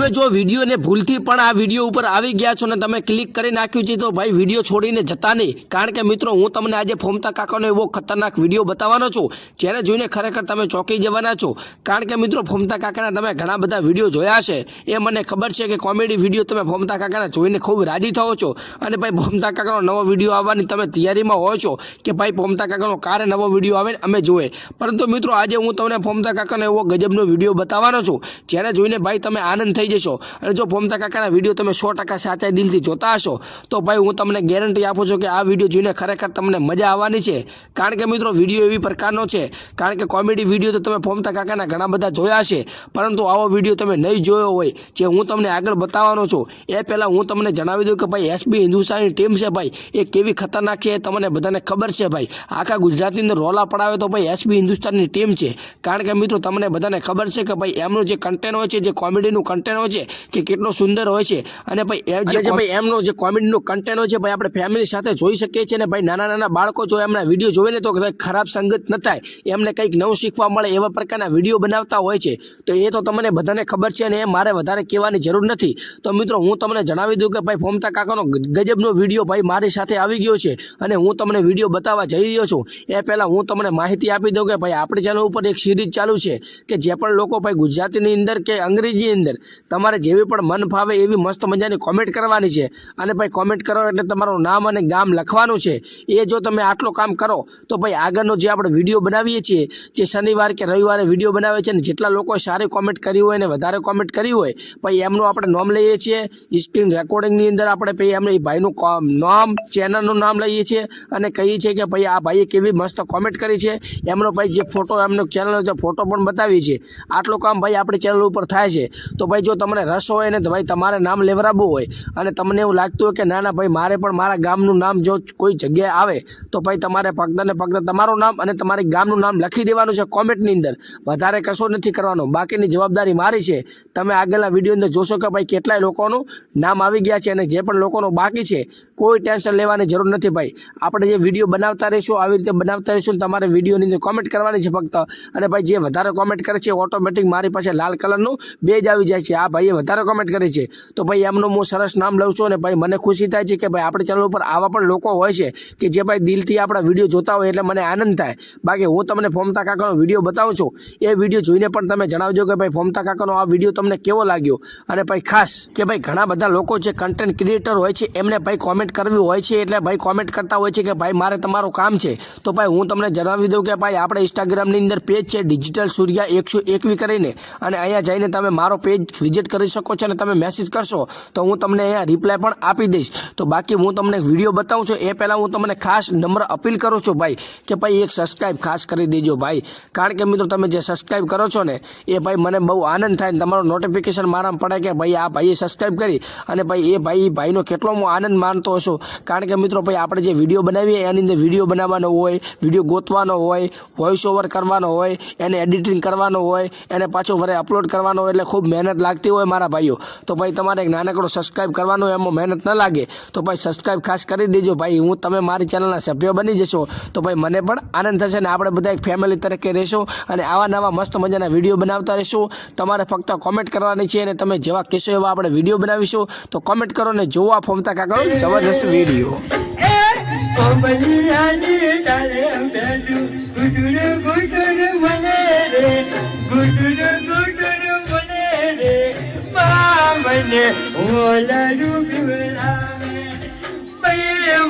તમે જો વિડીયોને ભૂલથી પણ આ વિડીયો ઉપર આવી ગયા છો ને તમે ક્લિક કરી નાખ્યું છે તો ભાઈ વિડીયો છોડીને જતા નહીં, કારણ કે મિત્રો હું તમને આજે ફોમતા કાકાનો એવો ખતરનાક વિડીયો બતાવવાનો છું જેને જોઈને ખરેખર તમે ચોંકી જવાના છો। કારણ કે મિત્રો ફોમતા કાકાના તમે ઘણા બધા વિડીયો જોયા છે, એ મને ખબર છે કે કોમેડી વિડીયો તમે ફોમતા કાકાના જોઈને ખૂબ રાજી થાઓ છો અને ભાઈ ફોમતા કાકાનો નવો વિડીયો આવવાની તમે તૈયારીમાં હો છો કે ભાઈ ફોમતા કાકાનો ક્યારે નવો વિડીયો આવે અમે જોઈએ। પરંતુ મિત્રો આજે હું તમને ફોમતા કાકાનો એવો ગજબનો વિડીયો બતાવવાનો છું જેને જોઈને ભાઈ તમે આનંદ થઈ જશો। અને જો ફોમતા કાકાના વિડીયો તમે 100% સાચા દિલથી જોતા હશો તો ભાઈ હું તમને ગેરંટી આપું છું કે આ વિડીયો જોઈને ખરેખર તમને મજા આવવાની છે। કારણ કે મિત્રો વિડીયો એવી પ્રકારનો છે, કારણ કે કોમેડી વિડીયો તો તમે ફોમતા કાકાના ઘણા બધા જોયા છે, પરંતુ આવો વિડીયો તમે નહીં જોયો હોય જે હું તમને આગળ બતાવવાનો છું એ પહેલાં હું તમને જણાવી દઉં કે ભાઈ એસબી હિન્દુસ્તાની ટીમ છે ભાઈ એ કેવી ખતરનાક છે, તમને બધાને ખબર છે ભાઈ। આખા ગુજરાતની અંદર રોલા પડાવે તો ભાઈ એસબી હિન્દુસ્તાનની ટીમ છે। કારણ કે મિત્રો તમને બધાને ખબર છે કે ભાઈ એમનું જે કન્ટેન્ટ હોય છે, જે કોમેડીનું કન્ટેન્ટ હોય છે કે કેટલો સુંદર હોય છે અને ભાઈ એમનો જે કોમેડીનું કન્ટેન્ટ હોય છે ભાઈ આપણે ફેમિલી સાથે જોઈ શકીએ છીએ ને ભાઈ નાના નાના બાળકો જો એમના વિડીયો જોવે ને તો ખરાબ સંગત ન થાય, એમને કંઈક નવું શીખવા મળે એવા પ્રકારના વિડીયો બનાવતા હોય છે। તો એ તો તમને બધાને ખબર છે અને એ મારે વધારે કહેવાની જરૂર નથી। તો મિત્રો હું તમને જણાવી દઉં કે ભાઈ ફોમતા કાકાનો ગજબનો વિડીયો ભાઈ મારી સાથે આવી ગયો છે અને હું તમને વિડીયો બતાવવા જઈ રહ્યો છું। એ પહેલાં હું તમને માહિતી આપી દઉં કે ભાઈ આપણી ચેનલ ઉપર એક સિરીઝ ચાલુ છે કે જે પણ લોકો ભાઈ ગુજરાતીની અંદર કે અંગ્રેજીની અંદર તમારે જેવી પણ મન ફાવે એવી મસ્ત મજાની કોમેન્ટ કરવાની છે અને ભાઈ કોમેન્ટ કરો એટલે તમારું નામ અને ગામ લખવાનું છે। એ જો તમે આટલું કામ કરો તો ભાઈ આગળનો જે આપણે વિડીયો બનાવીએ છીએ જે શનિવાર કે રવિવારે વિડીયો બનાવે છે ને જેટલા લોકોએ સારી કોમેન્ટ કરી હોય ને વધારે કોમેન્ટ કરી હોય ભાઈ એમનું આપણે નામ લઈએ છીએ, સ્ક્રીન રેકોર્ડિંગની અંદર આપણે ભાઈ એમને એ ભાઈનું નામ, ચેનલનું નામ લઈએ છીએ અને કહીએ છીએ કે ભાઈ આ ભાઈએ કેવી મસ્ત કોમેન્ટ કરી છે, એમનો ભાઈ જે ફોટો એમનો ચેનલનો જે ફોટો પણ બતાવી છે। આટલું કામ ભાઈ આપણી ચેનલ ઉપર થાય છે। તો ભાઈ જો તમને રસ હોય ને તો ભાઈ તમારે નામ લેવડાવવું હોય અને તમને એવું લાગતું હોય કે ના ભાઈ મારે પણ મારા ગામનું નામ જો કોઈ જગ્યાએ આવે તો ભાઈ તમારે ફક્ત ને ફક્ત તમારું નામ અને તમારી ગામનું નામ લખી દેવાનું છે કોમેન્ટની અંદર, વધારે કશો નથી કરવાનો, બાકીની જવાબદારી મારી છે। તમે આગળના વિડીયો અંદર જોશો કે ભાઈ કેટલાય લોકોનું નામ આવી ગયા છે અને જે પણ લોકોનું બાકી છે કોઈ ટેન્શન લેવાની જરૂર નથી ભાઈ। આપણે જે વિડીયો બનાવતા રહીશું આવી રીતે બનાવતા રહીશું, તમારે વિડીયોની અંદર કોમેન્ટ કરવાની છે ફક્ત, અને ભાઈ જે વધારે કોમેન્ટ કરે છે ઓટોમેટિક મારી પાસે લાલ કલરનું બેજ આવી જાય છે, આ ભાઈએ વધારે કોમેન્ટ કરી છે તો ભાઈ એમનું હું સરસ નામ લઉં છું અને ભાઈ મને ખુશી થાય છે કે ભાઈ આપણી ચેનલ ઉપર આવા પણ લોકો હોય છે કે જે ભાઈ દિલથી આપણા વિડીયો જોતા હોય એટલે મને આનંદ થાય। બાકી હું તમને ફોમતા કાકાનો વિડીયો બતાવું છું, એ વિડીયો જોઈને પણ તમે જણાવજો કે ભાઈ ફોમતા કાકાનો આ વિડીયો તમને કેવો લાગ્યો। અને ભાઈ ખાસ કે ભાઈ ઘણા બધા લોકો જે કન્ટેન્ટ ક્રિએટર હોય છે એમને ભાઈ કોમેન્ટ કરવી હોય છે એટલે ભાઈ કોમેન્ટ કરતા હોય છે કે ભાઈ મારે તમારું કામ છે। તો ભાઈ હું તમને જણાવી દઉં કે ભાઈ આપણે ઇન્સ્ટાગ્રામની અંદર પેજ છે ડિજિટલ સૂર્યા 121 કરીને, અને અહીંયા જઈને તમે મારો પેજ વિઝિટ કરી શકો છો અને તમે મેસેજ કરશો તો હું તમને અહીંયા રિપ્લાય પણ આપી દઈશ। તો બાકી હું તમને વિડીયો બતાવું છું એ પહેલાં હું તમને ખાસ નમ્ર અપીલ કરું છું ભાઈ કે ભાઈ એક સબસ્ક્રાઈબ ખાસ કરી દેજો ભાઈ। કારણ કે મિત્રો તમે જે સબસ્ક્રાઈબ કરો છો ને એ ભાઈ મને બહુ આનંદ થાય ને તમારો નોટિફિકેશન મારામાં પડે કે ભાઈ આ ભાઈએ સબસ્ક્રાઈબ કરી અને ભાઈ એ ભાઈનો કેટલો હું આનંદ માનતો હશો। કારણ કે મિત્રો ભાઈ આપણે જે વિડીયો બનાવીએ એની અંદર વિડીયો બનાવવાનો હોય, વિડીયો ગોતવાનો હોય, વોઇસ ઓવર કરવાનો હોય, એને એડિટિંગ કરવાનો હોય, એને પાછો વરે અપલોડ કરવાનો હોય, એટલે ખૂબ મહેનત લાગતી હોય મારા ભાઈઓ। તો ભાઈ તમારે એક નાનકડો સબસ્ક્રાઈબ કરવાનો હોય, એમાં મહેનત ન લાગે તો ભાઈ સબસ્ક્રાઈબ ખાસ કરી દેજો ભાઈ। હું તમે મારી ચેનલના સભ્ય બની જશો તો ભાઈ મને પણ આનંદ થશે ને આપણે બધા એક ફેમિલી તરીકે રહેશું અને આવા નવા મસ્ત મજાના વિડીયો બનાવતા રહીશું। તમારે ફક્ત કોમેન્ટ કરવાની છે અને તમે જેવા કહેશો એવા આપણે વિડીયો બનાવીશું। તો કોમેન્ટ કરો ને જોવો આ ફોમતા કાકાનો જબરદસ્ત વિડીયો।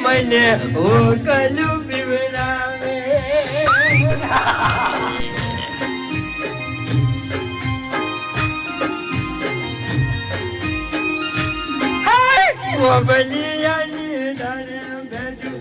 મને ઓ કલુ પીવડાવે ઓ બલિયાની ડાળે બેઠું